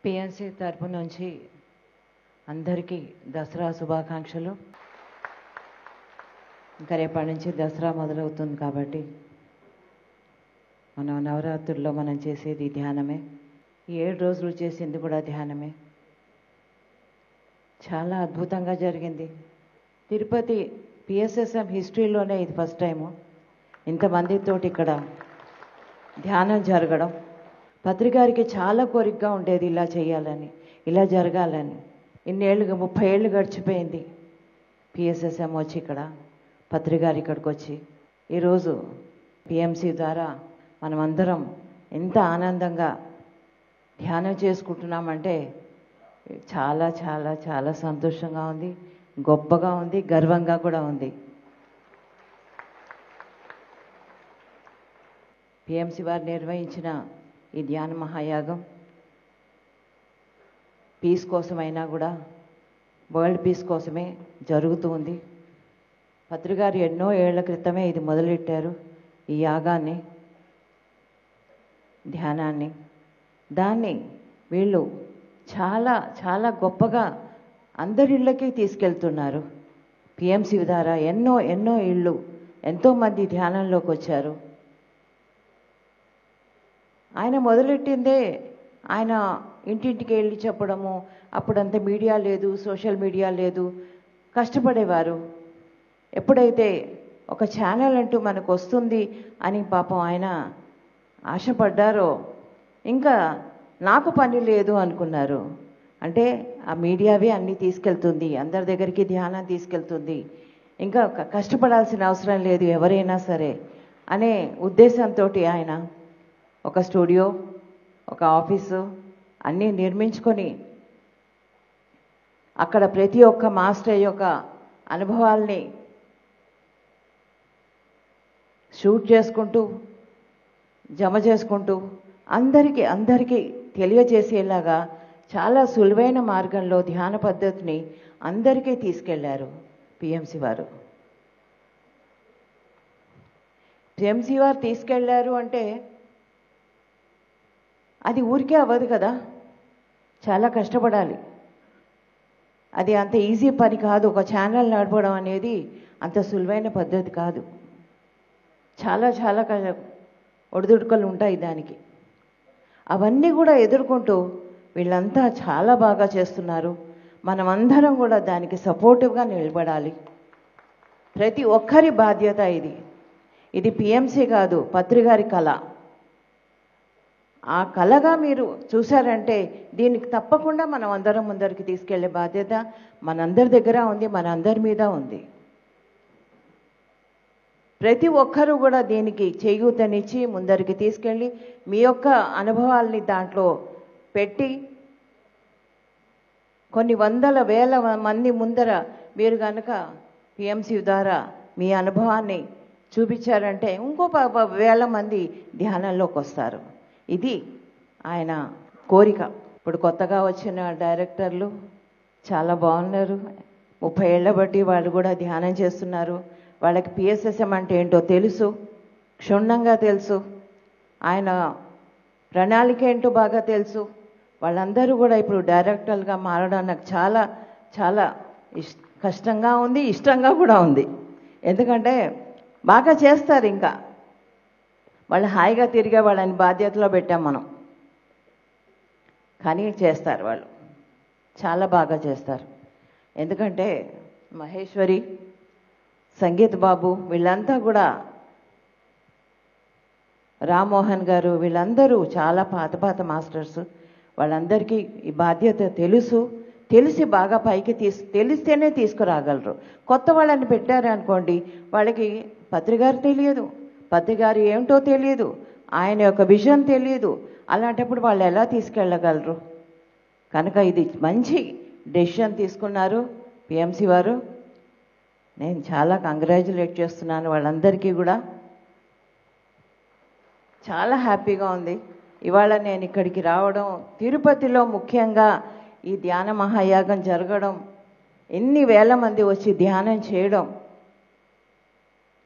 PNC తరపు నుంచి అందరికీ దసరా శుభాకాంక్షలు. ఇంకా రేపటి నుంచి దసరా మొదలవుతుంది కాబట్టి మనం నవరాత్రుల్లో మనం చేసేది ధ్యానమే. ఈ 7 రోజులు చేసింది కూడా ధ్యానమే. చాలా అద్భుతంగా జరిగింది. తిరుపతి పిఎస్ఎస్ఎం హిస్టరీలోనే ఇది ఫస్ట్ టైము ఇంతమందితోటి ఇక్కడ ధ్యానం జరగడం. పత్రికారికి చాలా కోరికగా ఉండేది ఇలా చేయాలని, ఇలా జరగాలని. ఇన్నేళ్ళుగా 30 ఏళ్ళు గడిచిపోయింది పిఎస్ఎస్ఎం వచ్చి ఇక్కడ, పత్రికారి ఇక్కడికి వచ్చి. ఈరోజు పిఎంసి ద్వారా మనమందరం ఎంత ఆనందంగా ధ్యానం చేసుకుంటున్నామంటే చాలా చాలా చాలా సంతోషంగా ఉంది, గొప్పగా ఉంది, గర్వంగా కూడా ఉంది. పిఎంసి వారు నిర్వహించిన ఈ ధ్యాన మహాయాగం పీస్ కోసమైనా కూడా వరల్డ్ పీస్ కోసమే జరుగుతూ ఉంది. పత్రికారు ఎన్నో ఏళ్ల క్రితమే ఇది మొదలెట్టారు, ఈ యాగాన్ని, ధ్యానాన్ని. దాన్ని వీళ్ళు చాలా చాలా గొప్పగా అందరి ఇళ్ళకి తీసుకెళ్తున్నారు. పిఎంసి ద్వారా ఎన్నో ఎన్నో ఇళ్ళు, ఎంతోమంది ధ్యానంలోకి వచ్చారు. ఆయన మొదలెట్టిందే ఆయన ఇంటింటికి వెళ్ళి చెప్పడము. అప్పుడంత మీడియా లేదు, సోషల్ మీడియా లేదు, కష్టపడేవారు. ఎప్పుడైతే ఒక ఛానల్ అంటూ మనకు వస్తుంది అని పాపం ఆయన ఆశపడ్డారో ఇంకా నాకు పని లేదు అనుకున్నారు. అంటే ఆ మీడియావే అన్నీ తీసుకెళ్తుంది, అందరి దగ్గరికి ధ్యానం తీసుకెళ్తుంది, ఇంకా కష్టపడాల్సిన అవసరం లేదు ఎవరైనా సరే అనే ఉద్దేశంతో ఆయన ఒక స్టూడియో, ఒక ఆఫీసు అన్నీ నిర్మించుకొని అక్కడ ప్రతి ఒక్క మాస్టర్ యొక్క అనుభవాల్ని షూట్ చేసుకుంటూ, జమ చేసుకుంటూ అందరికీ తెలియజేసేలాగా చాలా సులువైన మార్గంలో ధ్యాన పద్ధతిని అందరికీ తీసుకెళ్లారు పిఎంసి వారు. పిఎంసి వారు తీసుకెళ్లారు అంటే అది ఊరికే అవ్వదు కదా, చాలా కష్టపడాలి. అది అంత ఈజీ పని కాదు. ఒక ఛానల్ నడపడం అనేది అంత సులువైన పద్ధతి కాదు. చాలా చాలా ఒడిదుడుకులు ఉంటాయి దానికి. అవన్నీ కూడా ఎదుర్కొంటూ వీళ్ళంతా చాలా బాగా చేస్తున్నారు. మనమందరం కూడా దానికి సపోర్టివ్గా నిలబడాలి. ప్రతి ఒక్కరి బాధ్యత ఇది. ఇది పిఎంసి కాదు, పత్రికారి కళ. ఆ కళగా మీరు చూశారంటే దీనికి తప్పకుండా మనం అందరం ముందరికి తీసుకెళ్లే బాధ్యత మనందరి దగ్గర ఉంది, మనందరి మీద ఉంది. ప్రతి ఒక్కరూ కూడా దీనికి చేయూతనిచ్చి ముందరికి తీసుకెళ్ళి మీ యొక్క అనుభవాల్ని దాంట్లో పెట్టి కొన్ని వందల వేల మంది ముందర మీరు కనుక పిఎంసి ద్వారా మీ అనుభవాన్ని చూపించారంటే ఇంకో వేల మంది ధ్యానంలోకి వస్తారు. ఇది ఆయన కోరిక. ఇప్పుడు కొత్తగా వచ్చిన డైరెక్టర్లు చాలా బాగున్నారు. 30 ఏళ్ల బట్టి వాళ్ళు కూడా ధ్యానం చేస్తున్నారు. వాళ్ళకి పిఎస్ఎస్ఎం అంటే ఏంటో తెలుసు, క్షుణ్ణంగా తెలుసు. ఆయన ప్రణాళిక ఏంటో బాగా తెలుసు. వాళ్ళందరూ కూడా ఇప్పుడు డైరెక్టర్లుగా మారడం నాకు చాలా చాలా కష్టంగా ఉంది, ఇష్టంగా కూడా ఉంది. ఎందుకంటే బాగా చేస్తారు. ఇంకా వాళ్ళు హాయిగా తిరిగే వాళ్ళని బాధ్యతలో పెట్టాం మనం, కానీ చేస్తారు, వాళ్ళు చాలా బాగా చేస్తారు. ఎందుకంటే మహేశ్వరి, సంగీత్ బాబు వీళ్ళంతా కూడా, రామ్మోహన్ గారు వీళ్ళందరూ చాలా పాత మాస్టర్స్. వాళ్ళందరికీ ఈ బాధ్యత తెలుసు. తెలిసి బాగా పైకి తెలిస్తేనే తీసుకురాగలరు. కొత్త వాళ్ళని పెట్టారనుకోండి, వాళ్ళకి పత్రికారు తెలియదు, పత్రికారు ఏమిటో తెలియదు, ఆయన యొక్క విజన్ తెలియదు. అలాంటప్పుడు వాళ్ళు ఎలా తీసుకెళ్ళగలరు? కనుక ఇది మంచి డెసిషన్ తీసుకున్నారు పిఎంసి వారు. నేను చాలా కంగ్రాచ్యులేట్ చేస్తున్నాను వాళ్ళందరికీ కూడా. చాలా హ్యాపీగా ఉంది ఇవాళ నేను ఇక్కడికి రావడం. తిరుపతిలో ముఖ్యంగా ఈ ధ్యాన మహాయాగం జరగడం, ఎన్ని వేల మంది వచ్చి ధ్యానం చేయడం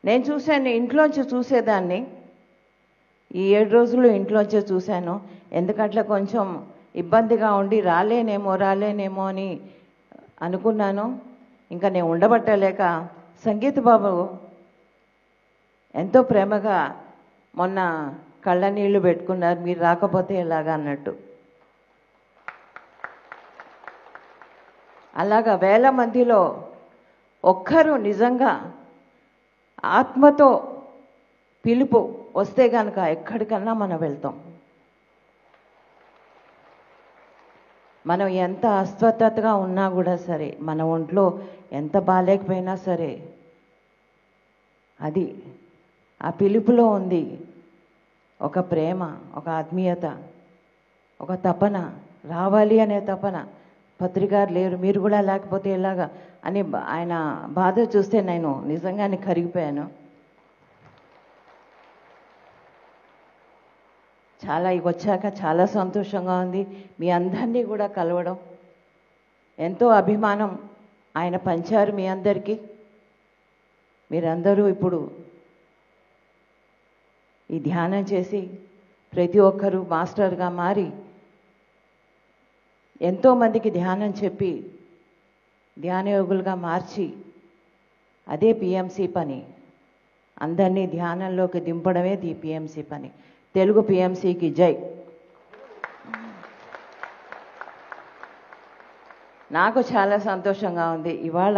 నేను చూశాను. ఇంట్లోంచి చూసేదాన్ని, ఈ 7 రోజులు ఇంట్లోంచే చూశాను. ఎందుకంటే కొంచెం ఇబ్బందిగా ఉండి రాలేనేమో అని అనుకున్నాను. ఇంకా నేను ఉండబట్టలేక సంగీత్ బాబు ఎంతో ప్రేమగా మొన్న కళ్ళ నీళ్లు పెట్టుకున్నారు, మీరు రాకపోతే ఎలాగా అన్నట్టు. అలాగా వేల మందిలో ఒక్కరు నిజంగా ఆత్మతో పిలుపు వస్తే కనుక ఎక్కడికన్నా మనం వెళ్తాం. మనం ఎంత అస్వస్థతగా ఉన్నా కూడా సరే, మన ఒంట్లో ఎంత బాలేకపోయినా సరే, అది ఆ పిలుపులో ఉంది ఒక ప్రేమ, ఒక ఆత్మీయత, ఒక తపన, రావాలి అనే తపన. పత్రికారు లేరు, మీరు కూడా లేకపోతే ఎలాగా అని ఆయన బాధ చూస్తే నేను నిజంగానే కరిగిపోయాను. చాలా వచ్చాక చాలా సంతోషంగా ఉంది. మీ అందరినీ కూడా కలవడం, ఎంతో అభిమానం ఆయన పంచారు మీ అందరికీ. మీరందరూ ఇప్పుడు ఈ ధ్యానం చేసి ప్రతి ఒక్కరూ మాస్టర్గా మారి ఎంతోమందికి ధ్యానం చెప్పి ధ్యానయోగులుగా మార్చి, అదే పిఎంసి పని. అందరినీ ధ్యానంలోకి దింపడమే పిఎంసి పని. తెలుగు పిఎంసికి జై. నాకు చాలా సంతోషంగా ఉంది ఇవాళ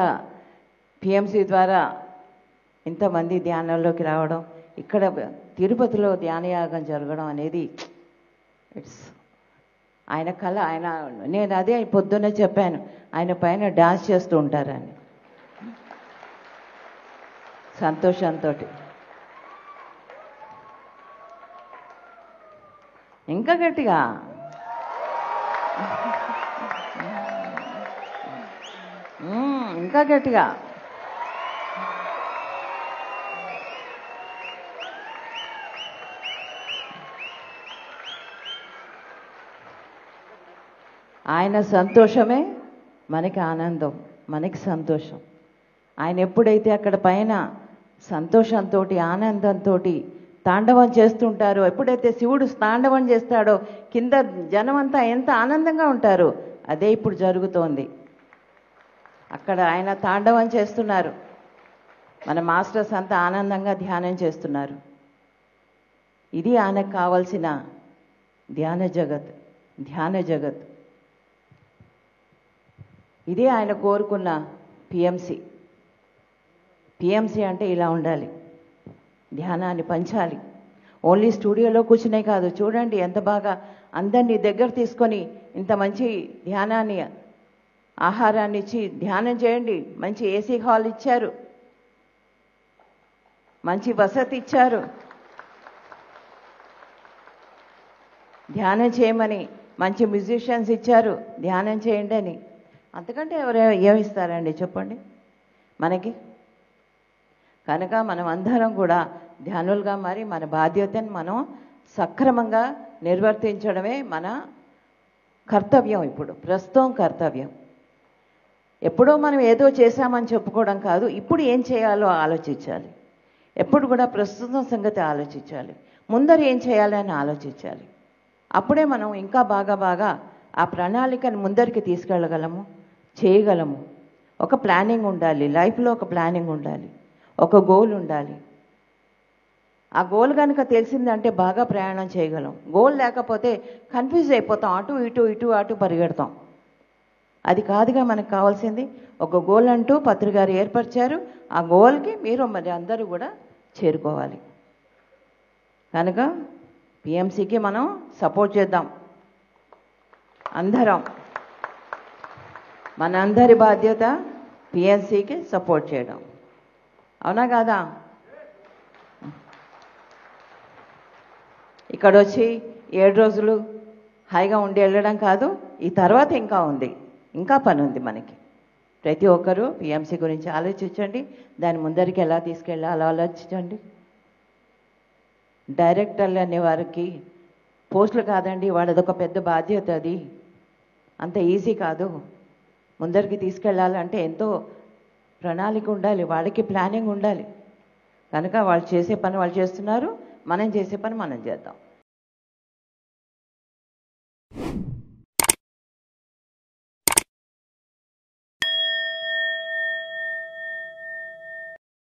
పిఎంసి ద్వారా ఇంతమంది ధ్యానంలోకి రావడం, ఇక్కడ తిరుపతిలో ధ్యానయాగం జరగడం అనేది ఇట్స్ ఆయన కళ. నేను అదే పొద్దున్నే చెప్పాను, ఆయన పైన డాన్స్ చేస్తూ ఉంటారని సంతోషంతో. ఇంకా గట్టిగా ఇంకా గట్టిగా. ఆయన సంతోషమే మనకి ఆనందం, మనకి సంతోషం. ఆయన ఎప్పుడైతే అక్కడ పైన సంతోషంతో ఆనందంతో తాండవం చేస్తుంటారో, ఎప్పుడైతే శివుడు తాండవం చేస్తాడో కింద జనమంతా ఎంత ఆనందంగా ఉంటారో అదే ఇప్పుడు జరుగుతోంది. అక్కడ ఆయన తాండవం చేస్తున్నారు, మన మాస్టర్స్ అంతా ఆనందంగా ధ్యానం చేస్తున్నారు. ఇది ఆయనకు కావాల్సిన ధ్యాన జగత్. ఇదే ఆయన కోరుకున్న పిఎంసి. పిఎంసి అంటే ఇలా ఉండాలి, ధ్యానాన్ని పంచాలి. ఓన్లీ స్టూడియోలో కూర్చునే కాదు, చూడండి ఎంత బాగా అందరినీ దగ్గర తీసుకొని ఇంత మంచి ధ్యానాన్ని, ఆహారాన్ని ఇచ్చి ధ్యానం చేయండి. మంచి ఏసీ హాల్ ఇచ్చారు, మంచి వసతి ఇచ్చారు, ధ్యానం చేయమని మంచి మ్యూజిషియన్స్ ఇచ్చారు, ధ్యానం చేయండి అని. అంతకంటే ఏమిస్తారండి చెప్పండి మనకి? కనుక మనం అందరం కూడా ధ్యానులుగా మారి మన బాధ్యతను మనం సక్రమంగా నిర్వర్తించడమే మన కర్తవ్యం. ఇప్పుడు ప్రస్తుతం కర్తవ్యం. ఎప్పుడో మనం ఏదో చేశామని చెప్పుకోవడం కాదు, ఇప్పుడు ఏం చేయాలో ఆలోచించాలి. ఎప్పుడు కూడా ప్రస్తుతం సంగతి ఆలోచించాలి, ముందర ఏం చేయాలని ఆలోచించాలి. అప్పుడే మనం ఇంకా బాగా ఆ ప్రణాళికను ముందరికి తీసుకెళ్ళగలము, చేయగలము. ఒక ప్లానింగ్ ఉండాలి, లైఫ్లో ఒక ప్లానింగ్ ఉండాలి, ఒక గోల్ ఉండాలి. ఆ గోల్ కనుక తెలిసిందంటే బాగా ప్రయాణం చేయగలం. గోల్ లేకపోతే కన్ఫ్యూజ్ అయిపోతాం, ఇటు అటు పరిగెడతాం. అది కాదుగా మనకు కావాల్సింది. ఒక గోల్ అంటూ పత్రికారు ఏర్పరిచారు, ఆ గోల్కి మీరు మరి అందరూ కూడా చేరుకోవాలి. కనుక పిఎంసికి మనం సపోర్ట్ చేద్దాం అందరం. మనందరి బాధ్యత పిఎంసికి సపోర్ట్ చేయడం, అవునా కాదా? ఇక్కడ వచ్చి 7 రోజులు హాయిగా ఉండి వెళ్ళడం కాదు, ఈ తర్వాత ఇంకా ఉంది, ఇంకా పని ఉంది మనకి. ప్రతి ఒక్కరూ పిఎంసి గురించి ఆలోచించండి, దాని ముందరికి ఎలా తీసుకెళ్ళాలో ఆలోచించండి. డైరెక్టర్లు అనే వారికి పోస్టులు కాదండి, వాళ్ళదొక పెద్ద బాధ్యత. అది అంత ఈజీ కాదు. ముందరికి తీసుకెళ్ళాలంటే ఎంతో ప్రణాళిక ఉండాలి, వాళ్ళకి ప్లానింగ్ ఉండాలి. కనుక వాళ్ళు చేసే పని వాళ్ళు చేస్తున్నారు, మనం చేసే పని మనం చేద్దాం.